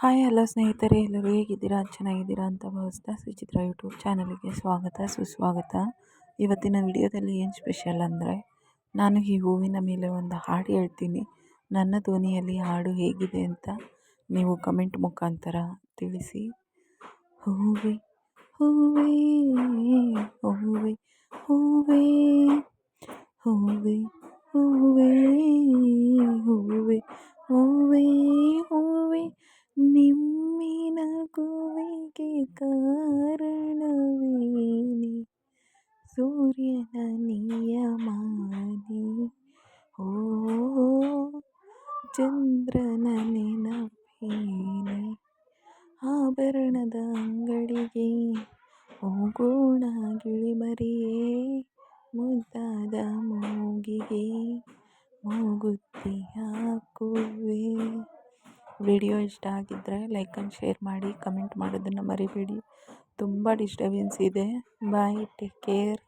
Hi hello ಸ್ನೇಹಿತರೆ, ಎಲ್ಲರೂ ಹೇಗಿದ್ದೀರಾ? ಚೆನ್ನಾಗಿದ್ದೀರಾ ಅಂತ ಭಾವಿಸ್ತಾ ಸುಚಿತ್ರ ಯೂಟ್ಯೂಬ್ ಚಾನಲ್ಗೆ ಸ್ವಾಗತ ಸುಸ್ವಾಗತ. ಇವತ್ತಿನ ವಿಡಿಯೋದಲ್ಲಿ ಏನು ಸ್ಪೆಷಲ್ ಅಂದರೆ, ನಾನು ಈ ಹೂವಿನ ಮೇಲೆ ಒಂದು ಹಾಡು ಹೇಳ್ತೀನಿ. ನನ್ನ ಧ್ವನಿಯಲ್ಲಿ ಹಾಡು ಹೇಗಿದೆ ಅಂತ ನೀವು ಕಮೆಂಟ್ ಮುಖಾಂತರ ತಿಳಿಸಿ. ಹೂವೆ ಹೂವೇ ಹೂವೆ ಹೂವೇ ಹೂವೆ ಹೂವೇ ಹೂವೆ ಹೂವೇ ಹೂವೆ ನಿಮ್ಮಿನ ಕೂವಿಗೆ ಕಾರಣವೇನೆ? ಸೂರ್ಯನ ನಿಯಮಾನೆ. ಓ ಚಂದ್ರನ ನೆನಪೇನೆ? ಆಭರಣದ ಅಂಗಡಿಗೆ ಹೋಗೋಣ ಗಿಳಿಮರಿಯೇ, ಮುದ್ದಾದ ಮೂಗಿಗೆ ಮೂಗುತ್ತಿ ಹಾಕುವೆ. ವಿಡಿಯೋ ಇಷ್ಟ ಆಗಿದ್ದರೆ ಲೈಕ್ ಆ್ಯಂಡ್ ಶೇರ್ ಮಾಡಿ, ಕಮೆಂಟ್ ಮಾಡೋದನ್ನು ಮರಿಬೇಡಿ. ತುಂಬ ಡಿಸ್ಟರ್ಬೆನ್ಸ್ ಇದೆ. ಬಾಯ್, ಟೇಕ್ ಕೇರ್.